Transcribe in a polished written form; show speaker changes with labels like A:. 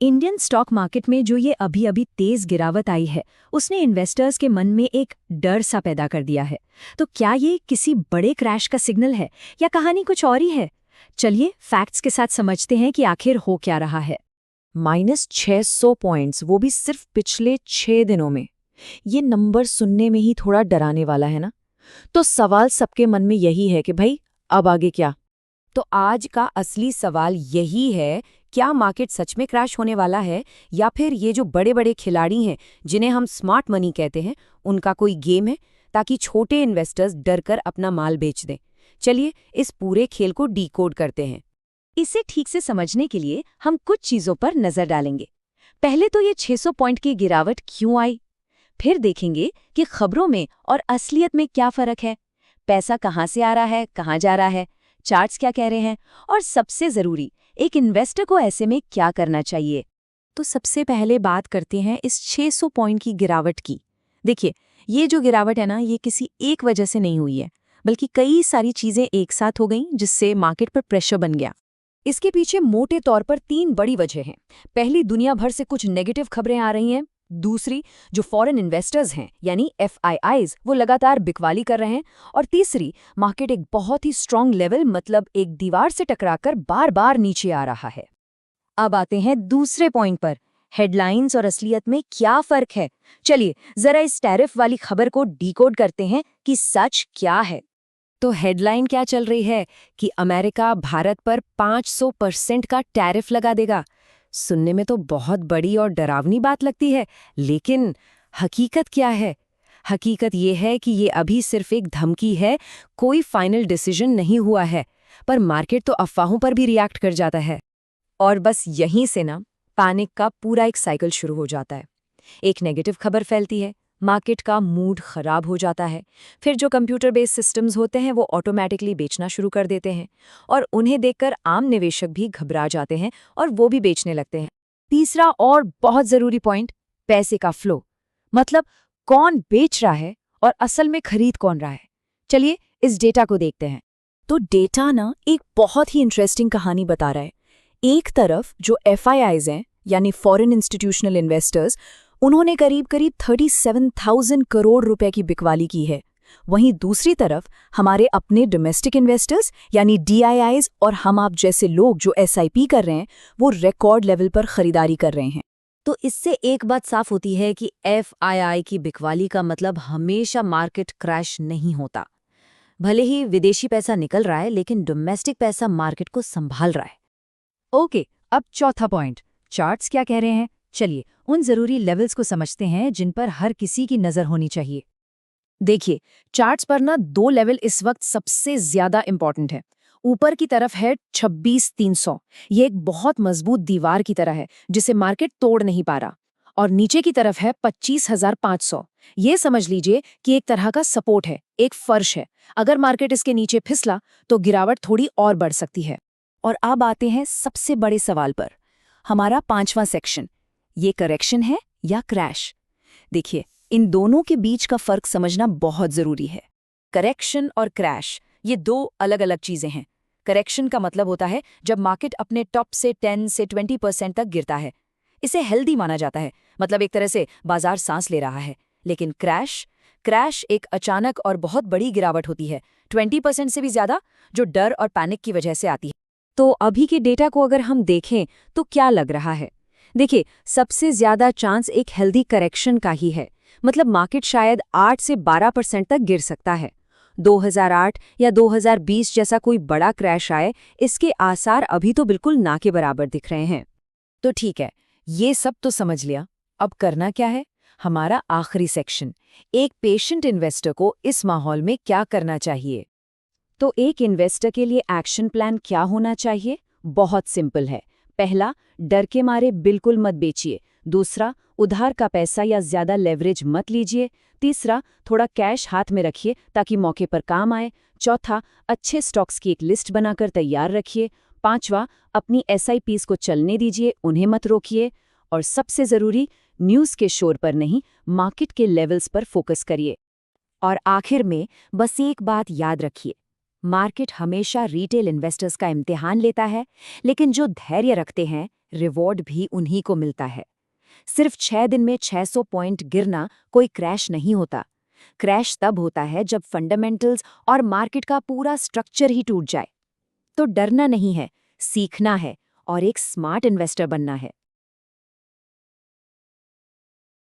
A: Indian stock market में जो ये अभी अभी तेज गिरावट आई है, उसने इन्वेस्टर्स के मन में एक डर सा पैदा कर दिया है। तो क्या ये किसी बड़े क्रैश का सिग्नल है या कहानी कुछ और ही है? चलिए फैक्ट्स के साथ समझते हैं कि आखिर हो क्या रहा है।
B: -600 पॉइंट्स, वो भी सिर्फ पिछले 6 दिनों में। ये नंबर सुनने में ही थोड़ा डराने वाला है ना। तो सवाल सबके मन में यही है कि भाई अब आगे क्या। तो आज का असली सवाल यही है, क्या मार्केट सच में क्रैश होने वाला है या फिर ये जो बड़े बड़े खिलाड़ी हैं जिन्हें हम स्मार्ट मनी कहते हैं, उनका कोई गेम है ताकि छोटे इन्वेस्टर्स डरकर अपना माल बेच दें। चलिए इस पूरे खेल को डीकोड करते हैं।
A: इसे ठीक से समझने के लिए हम कुछ चीजों पर नजर डालेंगे। पहले तो ये 600 पॉइंट की गिरावट क्यों आई, फिर देखेंगे कि खबरों में और असलियत में क्या फर्क है, पैसा कहाँ से आ रहा है, कहाँ जा रहा है, चार्ट्स क्या कह रहे हैं, और सबसे जरूरी, एक इन्वेस्टर को ऐसे में क्या करना चाहिए। तो सबसे पहले बात करते हैं इस 600 पॉइंट की गिरावट की। देखिए, ये जो गिरावट है ना, ये किसी एक वजह से नहीं हुई है, बल्कि कई सारी चीजें एक साथ हो गईं जिससे मार्केट पर प्रेशर बन गया। इसके पीछे मोटे तौर पर 3 बड़ी वजह हैं। पहली, दुनिया भर से कुछ नेगेटिव खबरें आ रही हैं। दूसरी, जो फॉरेन इन्वेस्टर्स हैं यानी FIIs, वो लगातार बिकवाली कर रहे हैं। और तीसरी, मार्केट एक बहुत ही स्ट्रांग लेवल, मतलब एक दीवार से टकराकर बार बार नीचे आ रहा है। अब आते हैं दूसरे पॉइंट पर, हेडलाइंस और असलियत में क्या फर्क है। चलिए जरा इस टैरिफ वाली खबर को डिकोड करते हैं कि सच क्या है।
B: तो हेडलाइन क्या चल रही है कि अमेरिका भारत पर 500% का टैरिफ लगा देगा। सुनने में तो बहुत बड़ी और डरावनी बात लगती है, लेकिन हकीकत क्या है? हकीकत ये है कि ये अभी सिर्फ एक धमकी है, कोई फाइनल डिसीजन नहीं हुआ है। पर मार्केट तो अफवाहों पर भी रिएक्ट कर जाता है। और बस यहीं से ना पैनिक का पूरा एक साइकिल शुरू हो जाता है। एक नेगेटिव खबर फैलती है, मार्केट का मूड खराब हो जाता है। फिर जो कंप्यूटर बेस्ड सिस्टम्स होते हैं वो ऑटोमेटिकली बेचना शुरू कर देते हैं, और उन्हें देखकर आम निवेशक भी घबरा जाते हैं और वो भी बेचने लगते हैं। तीसरा और बहुत जरूरी पॉइंट, पैसे का फ्लो, मतलब कौन बेच रहा है और असल में खरीद कौन रहा है। चलिए इस डेटा को देखते हैं। तो डेटा ना एक बहुत ही इंटरेस्टिंग कहानी बता रहा है। एक तरफ जो FIIs हैं यानी फॉरेन इंस्टीट्यूशनल इन्वेस्टर्स, उन्होंने करीब 37,000 करोड़ रुपए की बिकवाली की है। वहीं दूसरी तरफ हमारे अपने डोमेस्टिक इन्वेस्टर्स यानी DIIs और हम आप जैसे लोग जो SIP कर रहे हैं, वो रिकॉर्ड लेवल पर खरीदारी कर रहे हैं। तो इससे एक बात साफ होती है कि FII की बिकवाली का मतलब हमेशा मार्केट क्रैश नहीं होता। भले ही विदेशी पैसा निकल रहा है, लेकिन डोमेस्टिक पैसा मार्केट को संभाल रहा है।
A: ओके, अब चौथा पॉइंट, चार्ट्स क्या कह रहे हैं। चलिए उन जरूरी लेवल्स को समझते हैं जिन पर हर किसी की नजर होनी चाहिए।
B: देखिए, चार्ट्स पर ना 2 लेवल इस वक्त सबसे ज्यादा इंपॉर्टेंट है। ऊपर की तरफ है 26,300, ये एक बहुत मजबूत दीवार की तरह है जिसे मार्केट तोड़ नहीं पा रहा। और नीचे की तरफ है 25,500, ये समझ लीजिए कि एक तरह का सपोर्ट है, एक फर्श है। अगर मार्केट इसके नीचे फिसला तो गिरावट थोड़ी और बढ़ सकती है। और अब आते हैं सबसे बड़े सवाल पर, हमारा 5वां सेक्शन, ये करेक्शन है या क्रैश। देखिए, इन दोनों के बीच का फर्क समझना बहुत जरूरी है। करेक्शन और क्रैश ये 2 अलग अलग चीजें हैं। करेक्शन का मतलब होता है जब मार्केट अपने टॉप से 10 से 20% तक गिरता है। इसे हेल्दी माना जाता है, मतलब एक तरह से बाजार सांस ले रहा है। लेकिन क्रैश एक अचानक और बहुत बड़ी गिरावट होती है, 20% से भी ज्यादा, जो डर और पैनिक की वजह से आती है। तो अभी के डेटा को अगर हम देखें तो क्या लग रहा है? देखिए, सबसे ज्यादा चांस एक हेल्दी करेक्शन का ही है, मतलब मार्केट शायद 8 से 12% तक गिर सकता है। 2008 या 2020 जैसा कोई बड़ा क्रैश आए, इसके आसार अभी तो बिल्कुल ना के बराबर दिख रहे हैं। तो ठीक है, ये सब तो समझ लिया। अब करना क्या है? हमारा आखिरी सेक्शन, एक पेशेंट इन्वेस्टर को इस माहौल में क्या करना चाहिए। तो एक इन्वेस्टर के लिए एक्शन प्लान क्या होना चाहिए? बहुत सिंपल है। पहला, डर के मारे बिल्कुल मत बेचिए। दूसरा, उधार का पैसा या ज्यादा लेवरेज मत लीजिए। तीसरा, थोड़ा कैश हाथ में रखिए ताकि मौके पर काम आए। चौथा, अच्छे स्टॉक्स की एक लिस्ट बनाकर तैयार रखिए। पांचवा, अपनी SIPs को चलने दीजिए, उन्हें मत रोकिए। और सबसे जरूरी, न्यूज़ के शोर पर नहीं, मार्केट के लेवल्स पर फोकस करिए। और आखिर में बस एक बात याद रखिए, मार्केट हमेशा रिटेल इन्वेस्टर्स का इम्तिहान लेता है, लेकिन जो धैर्य रखते हैं,
A: रिवॉर्ड भी उन्हीं को मिलता है। सिर्फ 6 दिन में 600 पॉइंट गिरना कोई क्रैश नहीं होता। क्रैश तब होता है जब फंडामेंटल्स और मार्केट का पूरा स्ट्रक्चर ही टूट जाए। तो डरना नहीं है, सीखना है और एक स्मार्ट इन्वेस्टर बनना है।